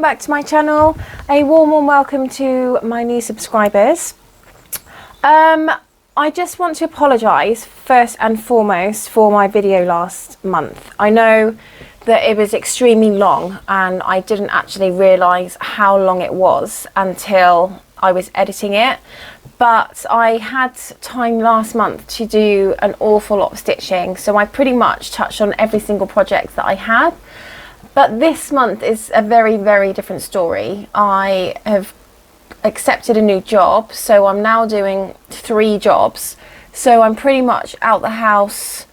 back to my channel. A warm welcome to my new subscribers. I just want to apologise first and foremost for my video last month. I know that it was extremely long and I didn't actually realise how long it was until I was editing it. But I had time last month to do an awful lot of stitching, so I pretty much touched on every single project that I had. But this month is a very different story. I have accepted a new job, so I'm now doing 3 jobs. So I'm pretty much out the house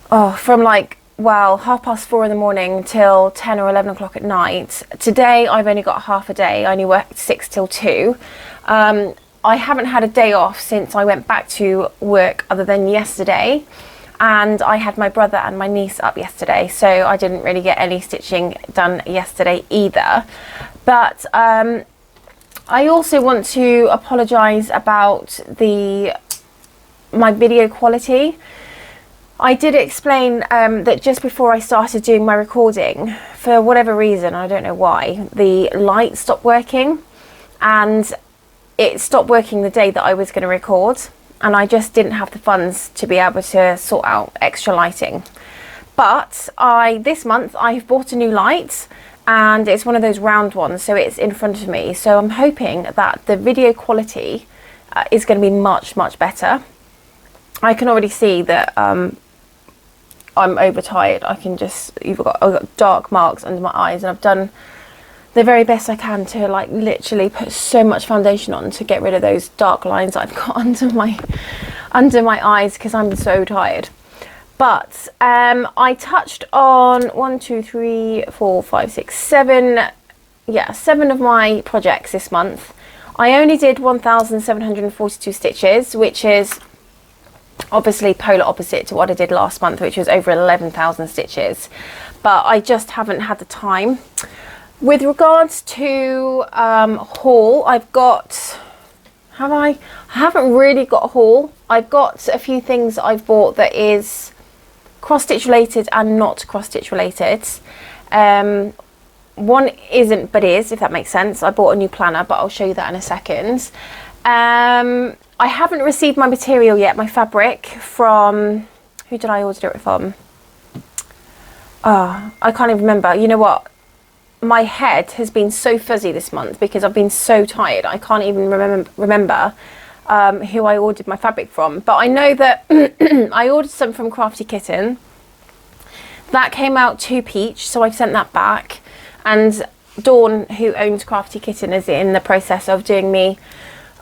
from like, well, 4:30 in the morning till 10 or 11 o'clock at night. Today I've only got half a day. I only work 6 till 2. I haven't had a day off since I went back to work other than yesterday. And I had my brother and my niece up yesterday, so I didn't really get any stitching done yesterday either. But I also want to apologise about my video quality. I did explain that just before I started doing my recording, for whatever reason, I don't know why, the light stopped working, and it stopped working the day that I was going to record. And I just didn't have the funds to be able to sort out extra lighting. But this month I've bought a new light, and it's one of those round ones, so it's in front of me. So I'm hoping that the video quality is going to be much better. I can already see that I'm overtired. I've got dark marks under my eyes, and I've done the very best I can to like literally put so much foundation on to get rid of those dark lines I've got under my eyes, because I'm so tired. But I touched on 1, 2, 3, 4, 5, 6, 7, yeah, 7 of my projects this month. I only did 1,742 stitches, which is obviously polar opposite to what I did last month, which was over 11,000 stitches. But I just haven't had the time. With regards to haul, I haven't really got a haul. I've got a few things that I've bought that is cross-stitch related and not cross-stitch related. One isn't but is, if that makes sense. I bought a new planner, but I'll show you that in a second. I haven't received my material yet, my fabric, from... Who did I order it from? Oh, I can't even remember. You know what? My head has been so fuzzy this month because I've been so tired. I can't even remember who I ordered my fabric from. But I know that I ordered some from Crafty Kitten. That came out too peach, so I've sent that back. And Dawn, who owns Crafty Kitten, is in the process of doing me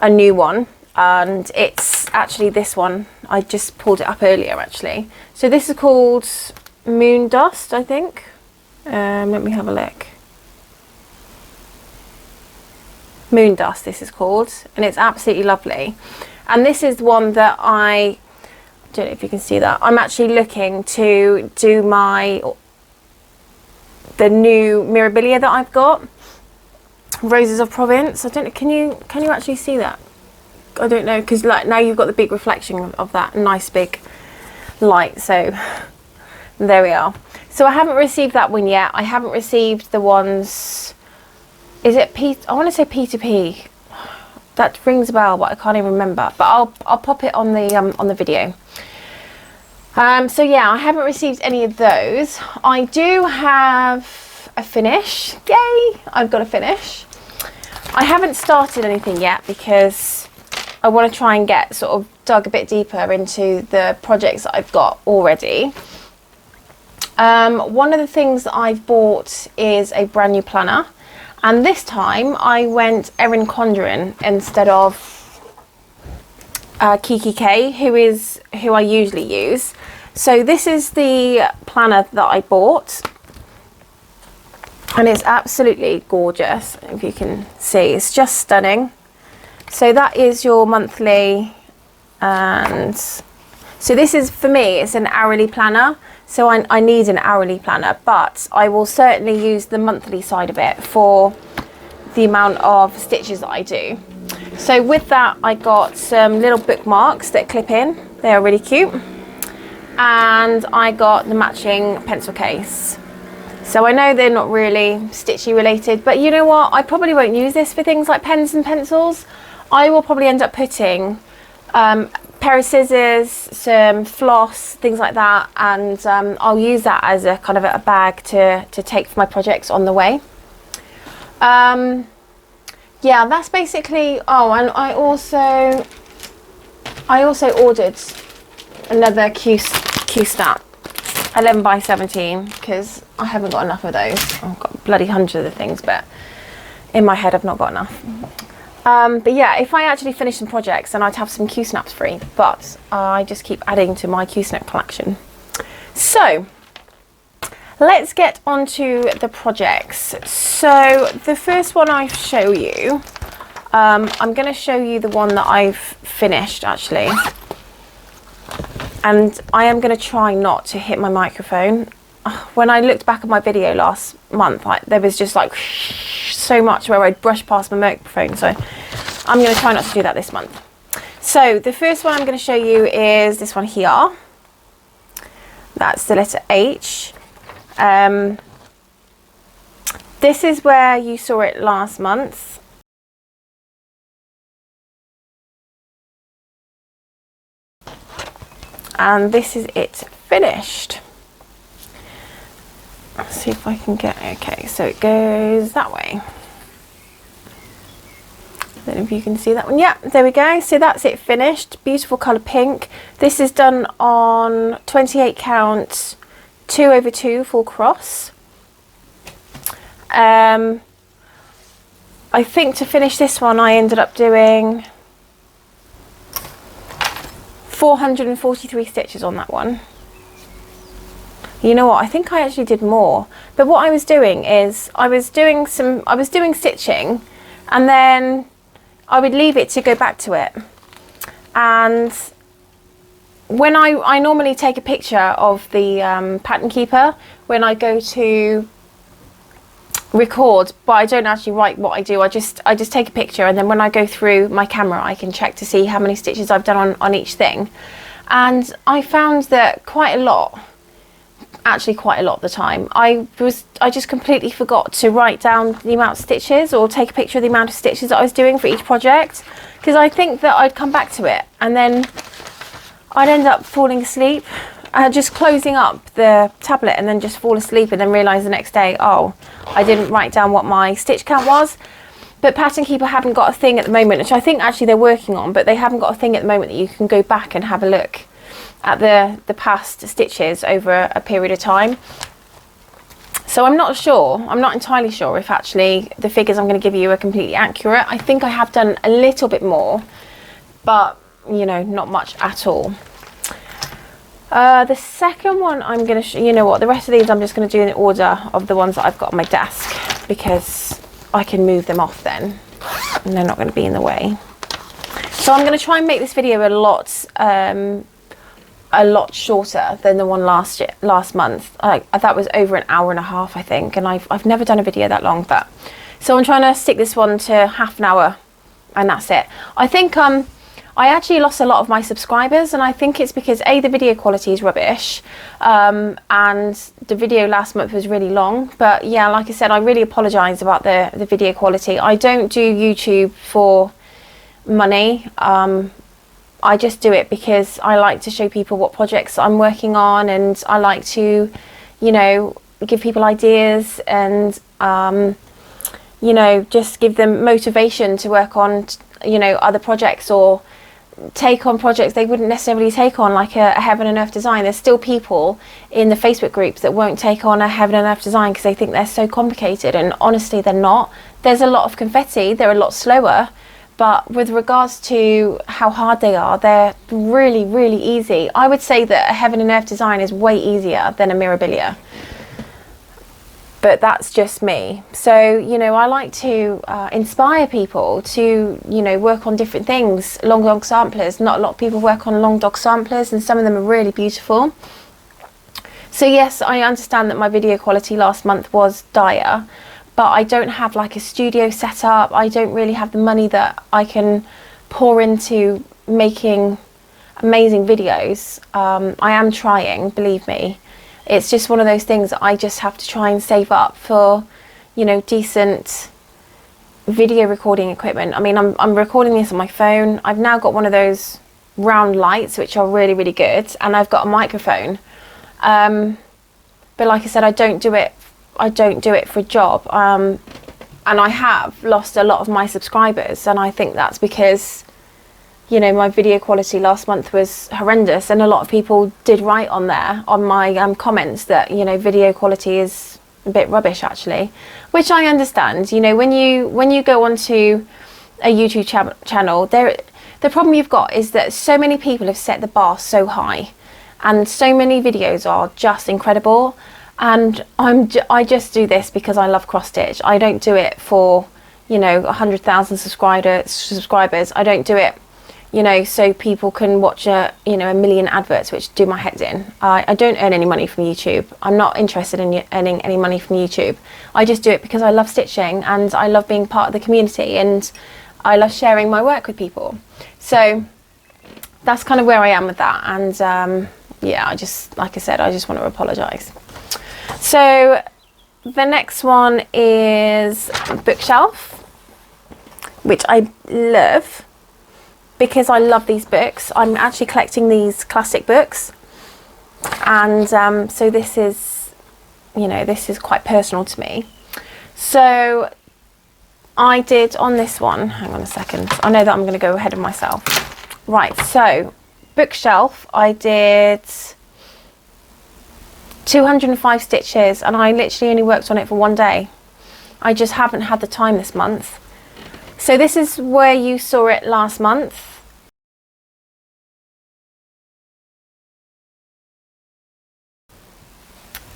a new one. And it's actually this one. I just pulled it up earlier, actually. So this is called Moon Dust, I think. Let me have a look. Moon Dust, this is called, and it's absolutely lovely. And this is one that I don't know if you can see that. I'm actually looking to do the new Mirabilia that I've got, Roses of Provence. I don't know, can you actually see that? I don't know, because like now you've got the big reflection of that nice big light. So there we are. So I haven't received that one yet. I haven't received the ones. Is it I want to say P2P. That rings a bell, but I can't even remember. But I'll pop it on the video. So yeah, I haven't received any of those. I do have a finish. Yay! I've got a finish. I haven't started anything yet because I want to try and get sort of dug a bit deeper into the projects that I've got already. One of the things that I've bought is a brand new planner. And this time I went Erin Condren instead of Kiki K, who I usually use. So this is the planner that I bought, and it's absolutely gorgeous. If you can see, it's just stunning. So that is your monthly, and so this is, for me, it's an hourly planner. So I need an hourly planner, but I will certainly use the monthly side of it for the amount of stitches that I do. So with that, I got some little bookmarks that clip in. They are really cute. And I got the matching pencil case. So I know they're not really stitchy related, but you know what? I probably won't use this for things like pens and pencils. I will probably end up putting pair of scissors, some floss, things like that, and I'll use that as a kind of a bag to take for my projects on the way. Yeah, that's basically. Oh, and I also ordered another Q snap 11 by 17 because I haven't got enough of those. I've got bloody hundreds of the things, but in my head I've not got enough. But yeah, if I actually finish some projects, then I'd have some Q snaps free, but I just keep adding to my Q snap collection. So let's get on to the projects. So the first one I show you, I'm going to show you the one that I've finished actually, and I am going to try not to hit my microphone. When I looked back at my video last month, there was just like so much where I'd brush past my microphone, so I'm going to try not to do that this month. So the first one I'm going to show you is this one here. That's the letter H. This is where you saw it last month. And this is it finished. Let's see if I can get, okay, so it goes that way. I don't know if you can see that one. Yeah, there we go. So that's it finished. Beautiful colour pink. This is done on 28 count 2/2 full cross. I think to finish this one I ended up doing 443 stitches on that one. You know what, I think I actually did more, but what I was doing is I was doing stitching, and then I would leave it to go back to it. And when I normally take a picture of the pattern keeper when I go to record, but I don't actually write what I do. I just take a picture, and then when I go through my camera I can check to see how many stitches I've done on each thing. And I found that quite a lot of the time I just completely forgot to write down the amount of stitches or take a picture of the amount of stitches that I was doing for each project, because I think that I'd come back to it and then I'd end up falling asleep, just closing up the tablet and then just fall asleep, and then realise the next day, oh, I didn't write down what my stitch count was. But Pattern Keeper haven't got a thing at the moment, which I think actually they're working on, but they haven't got a thing at the moment that you can go back and have a look at the past stitches over a period of time. So I'm not entirely sure if actually the figures I'm going to give you are completely accurate. I think I have done a little bit more, but you know, not much at all. The second one I'm going to you know what, the rest of these I'm just going to do in order of the ones that I've got on my desk, because I can move them off then and they're not going to be in the way. So I'm going to try and make this video a lot shorter than the one last month. That was over an hour and a half, I think, and I've never done a video that long. But so I'm trying to stick this one to half an hour, and that's it. I think I actually lost a lot of my subscribers, and I think it's because A, the video quality is rubbish, and the video last month was really long. But yeah, like I said, I really apologise about the video quality. I don't do YouTube for money. I just do it because I like to show people what projects I'm working on, and I like to, you know, give people ideas and, you know, just give them motivation to work on, you know, other projects or take on projects they wouldn't necessarily take on, like a Heaven and Earth design. There's still people in the Facebook groups that won't take on a Heaven and Earth design because they think they're so complicated, and honestly they're not. There's a lot of confetti, they're a lot slower, but with regards to how hard they are, they're really, really easy. I would say that a Heaven and Earth design is way easier than a Mirabilia. But that's just me. So, you know, I like to inspire people to, you know, work on different things. Long dog samplers. Not a lot of people work on long dog samplers, and some of them are really beautiful. So yes, I understand that my video quality last month was dire, but I don't have like a studio set up. I don't really have the money that I can pour into making amazing videos. I am trying, believe me. It's just one of those things that I just have to try and save up for, you know, decent video recording equipment. I mean, I'm recording this on my phone. I've now got one of those round lights, which are really, really good, and I've got a microphone. But like I said, I don't do it for a job. And I have lost a lot of my subscribers, and I think that's because, you know, my video quality last month was horrendous, and a lot of people did write on there on my comments that, you know, video quality is a bit rubbish actually, which I understand. You know, when you go onto a YouTube channel, the problem you've got is that so many people have set the bar so high, and so many videos are just incredible. And I just do this because I love cross stitch. I don't do it for, you know, 100,000 subscribers. I don't do it, you know, so people can watch a million adverts, which do my head in. I don't earn any money from YouTube. I'm not interested in earning any money from YouTube. I just do it because I love stitching, and I love being part of the community, and I love sharing my work with people. So that's kind of where I am with that. And yeah, like I said, I just want to apologise. So the next one is bookshelf, which I love because I love these books. I'm actually collecting these classic books, and so this is, you know, this is quite personal to me. So I did on this one, hang on a second, I know that I'm going to go ahead of myself. Right, so bookshelf, I did 205 stitches, and I literally only worked on it for one day. I just haven't had the time this month. So this is where you saw it last month.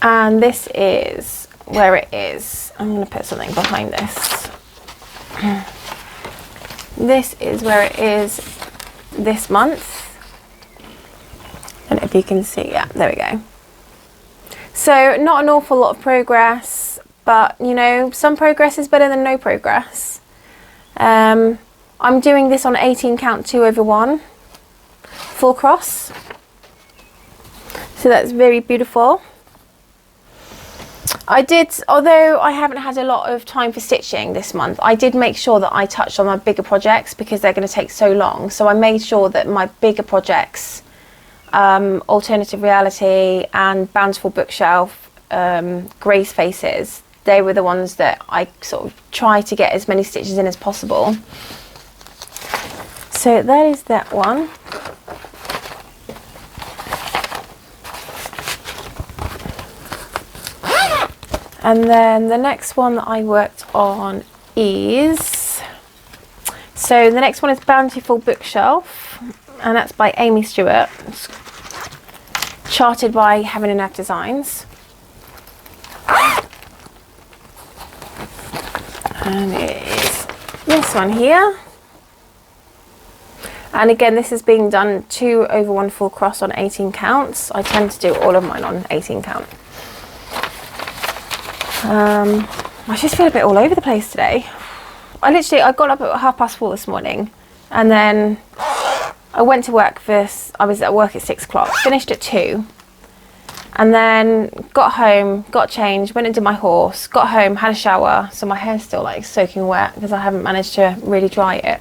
And this is where it is. I'm going to put something behind this. This is where it is this month. I don't know if you can see. Yeah, there we go. So not an awful lot of progress, but you know, some progress is better than no progress. I'm doing this on 18 count 2/1 full cross. So that's very beautiful. I did, although I haven't had a lot of time for stitching this month, I did make sure that I touched on my bigger projects because they're going to take so long. So I made sure that my bigger projects, Alternative Reality and Bountiful Bookshelf, Grace Faces, they were the ones that I sort of try to get as many stitches in as possible. So that is that one. And then the next one that I worked on is, so the next one is Bountiful Bookshelf, and that's by Amy Stewart. It's charted by Heaven and Earth Designs. And it is this one here. And again, this is being done 2/1 full cross on 18 counts. I tend to do all of mine on 18 count. I just feel a bit all over the place today. I got up at 4:30 this morning, and then I went to work I was at work at 6 o'clock, finished at 2, and then got home, got changed, went into my horse, got home, had a shower, so my hair's still like soaking wet because I haven't managed to really dry it.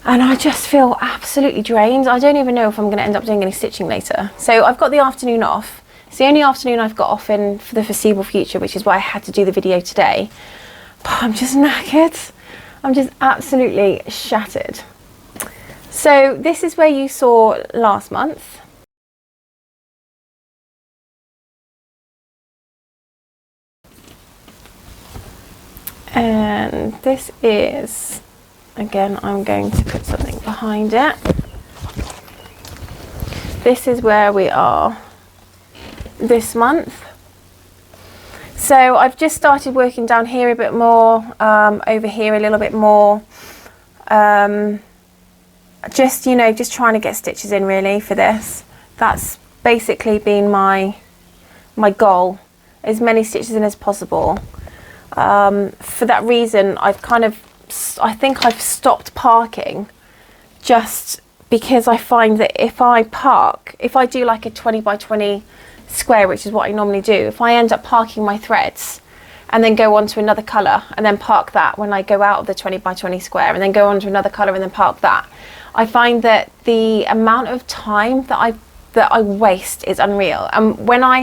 And I just feel absolutely drained. I don't even know if I'm going to end up doing any stitching later. So I've got the afternoon off. It's the only afternoon I've got off in for the foreseeable future, which is why I had to do the video today. But I'm just knackered. I'm just absolutely shattered. So this is where you saw last month. And this is, again, I'm going to put something behind it. This is where we are this month. So I've just started working down here a bit more, over here a little bit more. Just, you know, just trying to get stitches in really for this. That's basically been my goal, as many stitches in as possible. For that reason, I think I've stopped parking just because I find that if I do like a 20 by 20 square, which is what I normally do, if I end up parking my threads and then go on to another colour and then park that when I go out of the 20 by 20 square and then go on to another colour and then park that, I find that the amount of time that I waste is unreal. And when I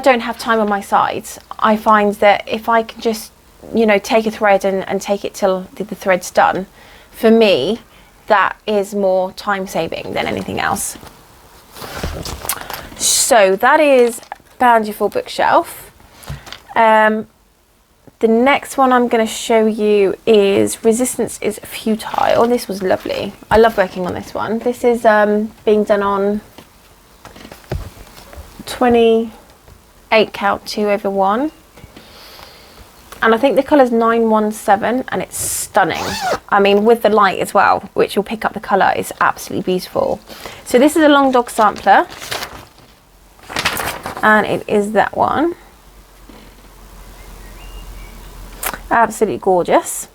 don't have time on my sides, I find that if I can just, you know, take a thread and take it till the thread's done, for me, that is more time saving than anything else. So that is Bountiful bookshelf. The next one I'm going to show you is Resistance is Futile. This was lovely. I love working on this one. This is being done on 28 count 2/1, and I think the colour's 917, and it's stunning. I mean, with the light as well, which will pick up the colour, is absolutely beautiful. So this is a long dog sampler, and it is that one. Absolutely gorgeous.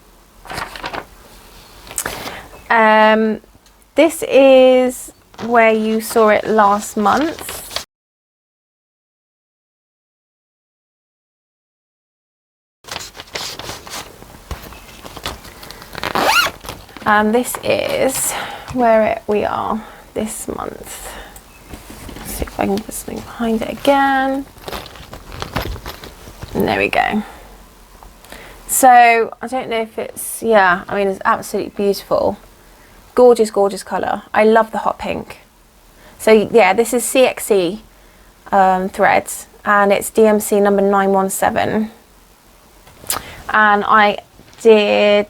This is where you saw it last month. And this is where we are this month. Let's see if I can put something behind it again. And there we go. So I don't know if it's, yeah, I mean, it's absolutely beautiful. Gorgeous, gorgeous colour. I love the hot pink. So yeah, this is CXC threads, and it's DMC number 917. And I did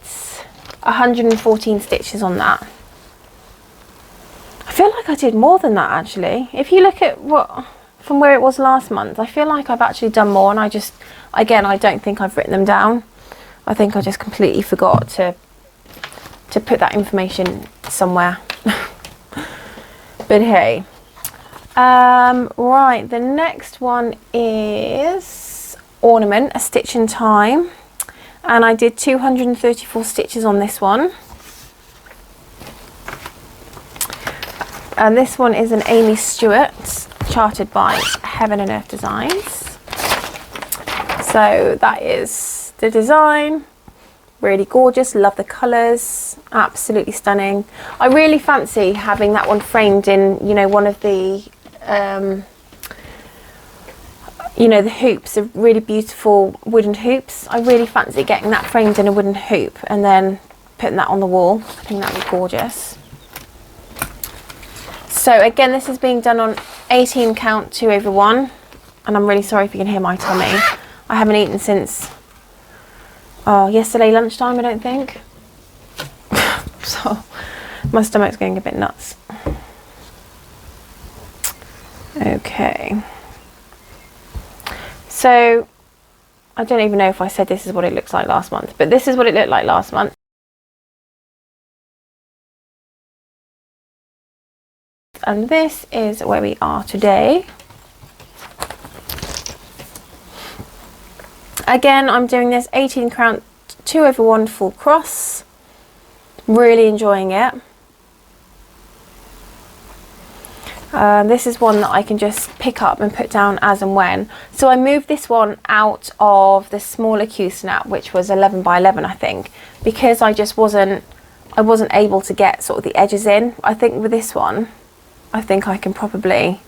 114 stitches on that. I feel like I did more than that actually. If you look at from where it was last month, I feel like I've actually done more, and I don't think I've written them down. I think I just completely forgot to put that information somewhere. But hey, right, the next one is Ornament, A Stitch in Time, and I did 234 stitches on this one. And this one is an Amy Stewart, charted by Heaven and Earth Designs. So that is the design. Really gorgeous, love the colours, absolutely stunning. I really fancy having that one framed in, you know, one of the you know, the hoops, the really beautiful wooden hoops. I really fancy getting that framed in a wooden hoop and then putting that on the wall. I think that would be gorgeous. So again, this is being done on 18 count 2/1, and I'm really sorry if you can hear my tummy. I haven't eaten since yesterday lunchtime, I don't think. So my stomach's going a bit nuts. Okay. So I don't even know if I said this is what it looks like last month, but this is what it looked like last month. And this is where we are today. Again, I'm doing this 18 count 2/1 full cross. Really enjoying it. This is one that I can just pick up and put down as and when. So I moved this one out of the smaller Q-snap, which was 11 by 11, I think, because I wasn't able to get sort of the edges in. I think with this one, I think I can probably,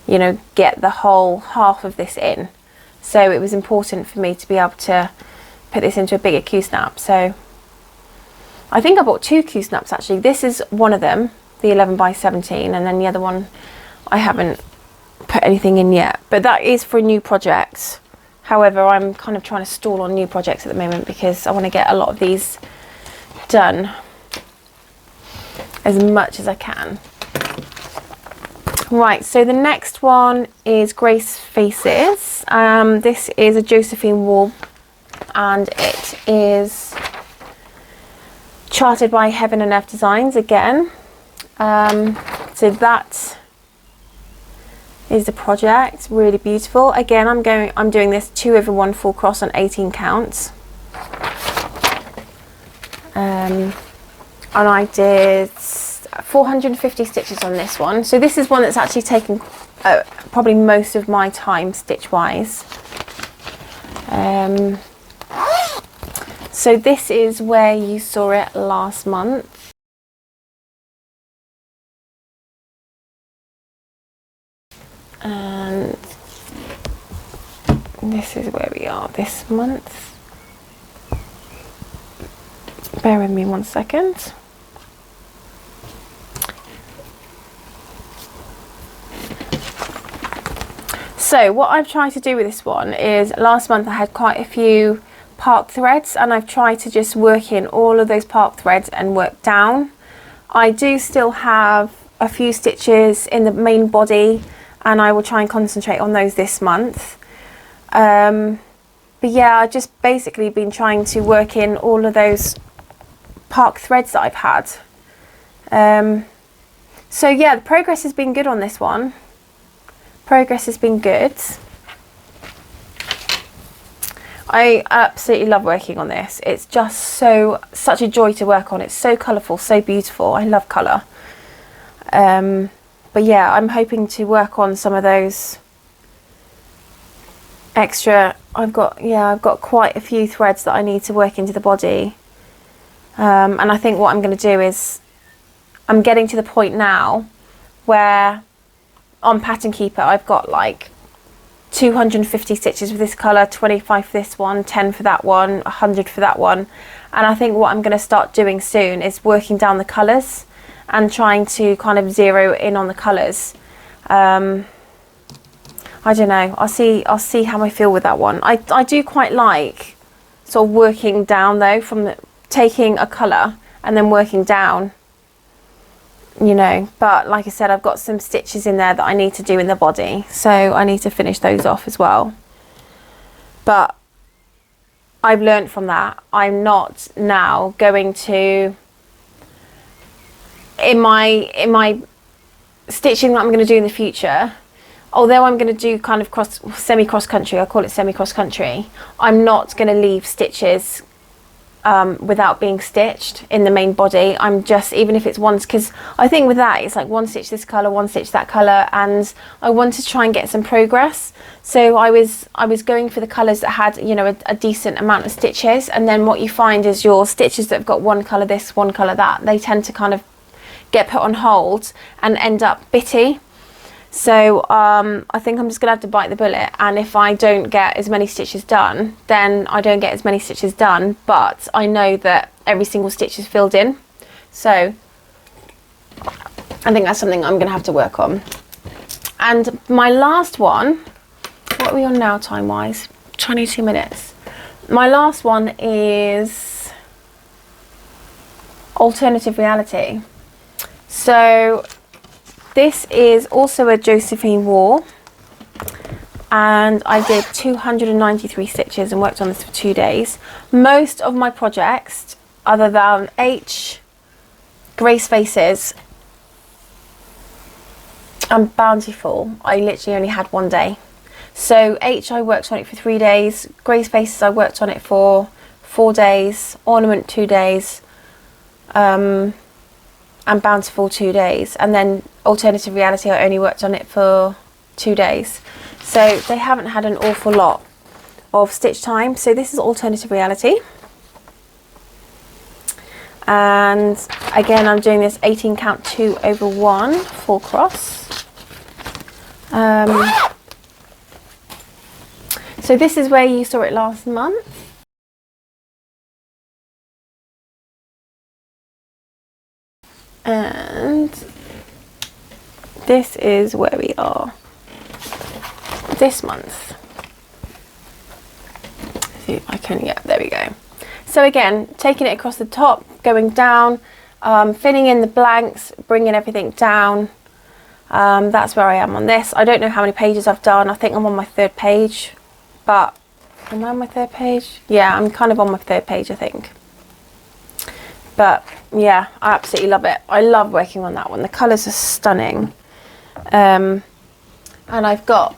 you know, get the whole half of this in. So it was important for me to be able to put this into a bigger Q-snap. So I think I bought 2 Q-snaps actually. This is one of them, the 11 by 17, and then the other one I haven't put anything in yet. But that is for a new project. However, I'm kind of trying to stall on new projects at the moment because I want to get a lot of these done as much as I can. Right, so the next one is Grace Faces. This is a Josephine Wall, and it is charted by Heaven and Earth Designs again. So that is the project, really beautiful. Again, I'm doing this 2/1 full cross on 18 counts. and I did 450 stitches on this one. So this is one that's actually taken probably most of my time stitch wise. So this is where you saw it last month. And this is where we are this month. Bear with me 1 second. So what I've tried to do with this one is, last month I had quite a few park threads, and I've tried to just work in all of those park threads and work down. I do still have a few stitches in the main body, and I will try and concentrate on those this month. But yeah, I've just basically been trying to work in all of those park threads that I've had. So yeah, the progress has been good on this one. Progress has been good. I absolutely love working on this. It's just such a joy to work on. It's so colourful, so beautiful. I love colour. But yeah, I'm hoping to work on some of those extra. I've got quite a few threads that I need to work into the body. And I think what I'm going to do is, I'm getting to the point now where on Pattern Keeper I've got like 250 stitches with this colour, 25 for this one, 10 for that one, 100 for that one. And I think what I'm going to start doing soon is working down the colours and trying to kind of zero in on the colours. I don't know, I'll see how I feel with that one. I do quite like sort of working down though, from taking a colour and then working down, you know. But like I said, I've got some stitches in there that I need to do in the body, so I need to finish those off as well. But I've learned from that. I'm not now going to, in my stitching that I'm going to do in the future, although I'm going to do kind of semi-cross country, I call it semi-cross country, I'm not going to leave stitches without being stitched in the main body. I'm just, even if it's once, because I think with that it's like one stitch this colour, one stitch that colour, and I want to try and get some progress. So I was going for the colours that had, you know, a decent amount of stitches, and then what you find is your stitches that have got one colour this, one colour that, they tend to kind of get put on hold and end up bitty. So I think I'm just gonna have to bite the bullet, and if I don't get as many stitches done, then I don't get as many stitches done, but I know that every single stitch is filled in. So I think that's something I'm gonna have to work on. And my last one, what are we on now time wise? 22 minutes. My last one is alternative reality. So this is also a Josephine War, and I did 293 stitches and worked on this for 2 days. Most of my projects, other than H, Grace Faces and Bountiful, I literally only had 1 day. So H, I worked on it for 3 days. Grace Faces, I worked on it for 4 days. Ornament, 2 days. And Bountiful, 2 days, and then Alternative Reality I only worked on it for 2 days. So they haven't had an awful lot of stitch time. So this is Alternative Reality, and again I'm doing this 18 count 2 over 1 full cross. So this is where you saw it last month. And this is where we are this month. See if I can, yeah, there we go. So again, taking it across the top, going down, filling in the blanks, bringing everything down. That's where I am on this. I don't know how many pages I've done. I think I'm on my 3rd page, but am I on my 3rd page? Yeah, I'm kind of on my 3rd page, I think. But yeah, I absolutely love it. I love working on that one. The colours are stunning. And I've got,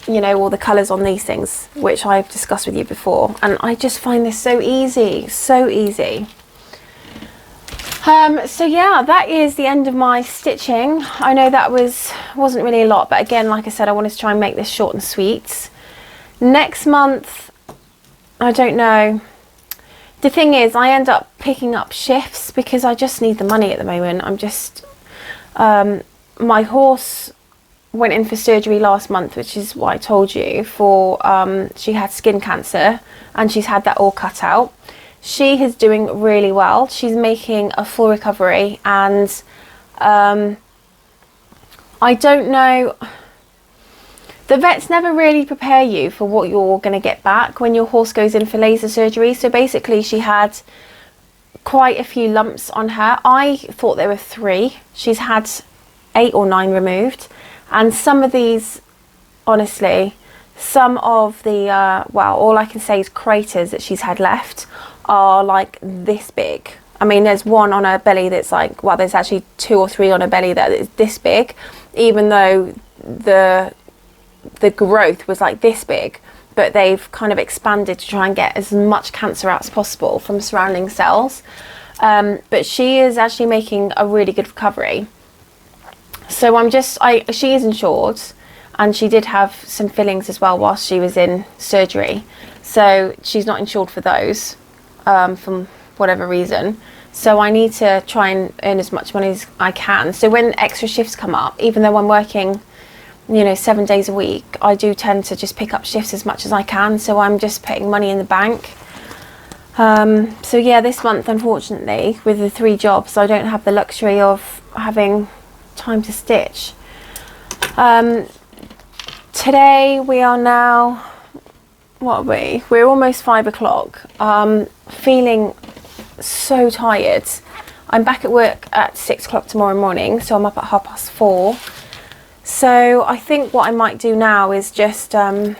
you know, all the colours on these things, which I've discussed with you before. And I just find this so easy, so easy. So yeah, that is the end of my stitching. I know that wasn't really a lot, but again, like I said, I wanted to try and make this short and sweet. Next month, I don't know. The thing is, I end up picking up shifts because I just need the money at the moment. I'm just, my horse went in for surgery last month, which is what I told you, for, she had skin cancer and she's had that all cut out. She is doing really well. She's making a full recovery, and I don't know, the vets never really prepare you for what you're going to get back when your horse goes in for laser surgery. So basically she had quite a few lumps on her. I thought there were 3. She's had 8 or 9 removed, and some of these, honestly, some of the well, all I can say is craters that she's had left are like this big. I mean, there's one on her belly that's like, well, there's actually 2 or 3 on her belly that is this big, even though the growth was like this big, but they've kind of expanded to try and get as much cancer out as possible from surrounding cells. But she is actually making a really good recovery. So she is insured, and she did have some fillings as well whilst she was in surgery. So she's not insured for those, from whatever reason. So I need to try and earn as much money as I can. So when extra shifts come up, even though I'm working, you know, 7 days a week, I do tend to just pick up shifts as much as I can. So I'm just putting money in the bank. So yeah, this month, unfortunately, with the 3 jobs, I don't have the luxury of having time to stitch. Today we are now, what are we? We're almost 5 o'clock. Feeling so tired. I'm back at work at 6 o'clock tomorrow morning, so I'm up at 4:30. So I think what I might do now is just, you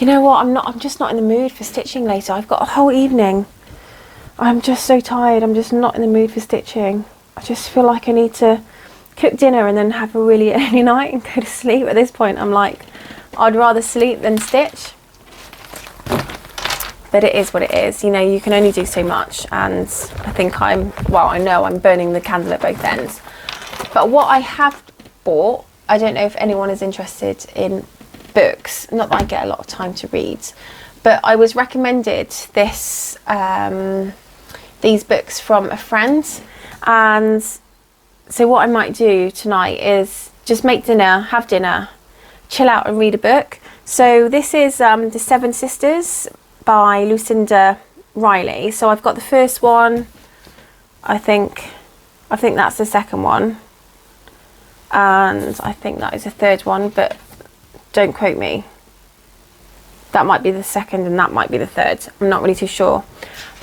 know what, I'm just not in the mood for stitching later. I've got a whole evening. I'm just so tired. I'm just not in the mood for stitching. I just feel like I need to cook dinner and then have a really early night and go to sleep. At this point, I'm like, I'd rather sleep than stitch. But it is what it is. You know, you can only do so much, and I think I know I'm burning the candle at both ends. But what I have bought, I don't know if anyone is interested in books, not that I get a lot of time to read, but I was recommended these books from a friend. And so what I might do tonight is just make dinner, have dinner, chill out and read a book. So this is The 7 Sisters by Lucinda Riley. So I've got the first one, I think that's the second one, and I think that is the third one, but don't quote me. That might be the second and that might be the third. I'm not really too sure.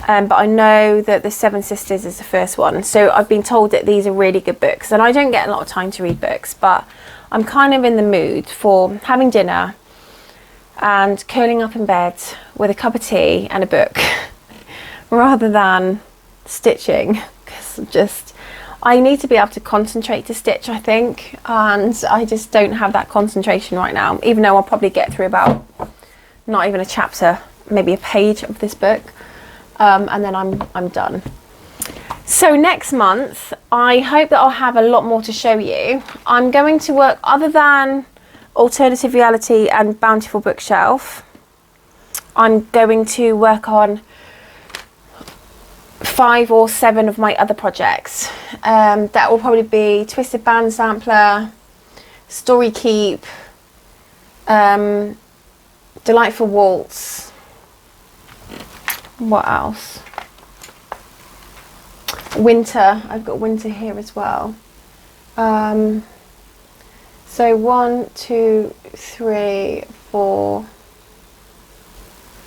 But I know that The 7 Sisters is the first one. So I've been told that these are really good books, and I don't get a lot of time to read books, but I'm kind of in the mood for having dinner and curling up in bed with a cup of tea and a book rather than stitching, because I need to be able to concentrate to stitch, I think, and I just don't have that concentration right now, even though I'll probably get through about not even a chapter, maybe a page of this book, and then I'm done. So next month, I hope that I'll have a lot more to show you. I'm going to work, other than Alternative Reality and Bountiful Bookshelf, I'm going to work on 5 or 7 of my other projects. That will probably be Twisted Band Sampler, Storykeep, Delightful Waltz. What else? Winter. I've got winter here as well. So 1, 2, 3, 4,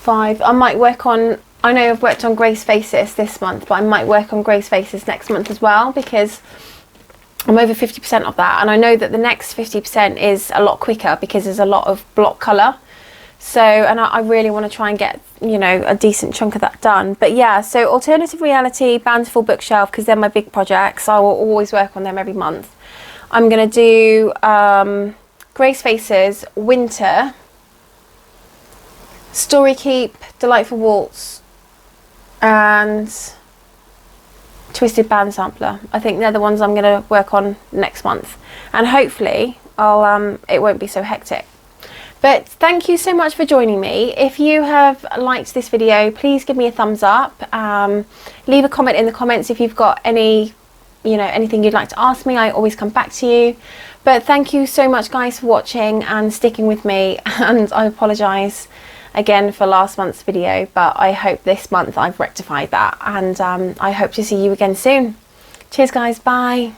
5. I might work on, I know I've worked on Grace Faces this month, but I might work on Grace Faces next month as well, because I'm over 50% of that, and I know that the next 50% is a lot quicker because there's a lot of block colour. So, and I really want to try and get, you know, a decent chunk of that done. But yeah, so Alternative Reality, Bountiful Bookshelf, because they're my big projects. I will always work on them every month. I'm going to do Grace Faces, Winter, Storykeep, Delightful Waltz, and twisted band sampler. I think they're the ones I'm going to work on next month, and hopefully it won't be so hectic. But thank you so much for joining me. If you have liked this video, please give me a thumbs up. Leave a comment in the comments if you've got any, anything you'd like to ask me. I always come back to you. But thank you so much, guys, for watching and sticking with me. And I apologise again for last month's video, but I hope this month I've rectified that. And I hope to see you again soon. Cheers, guys. Bye.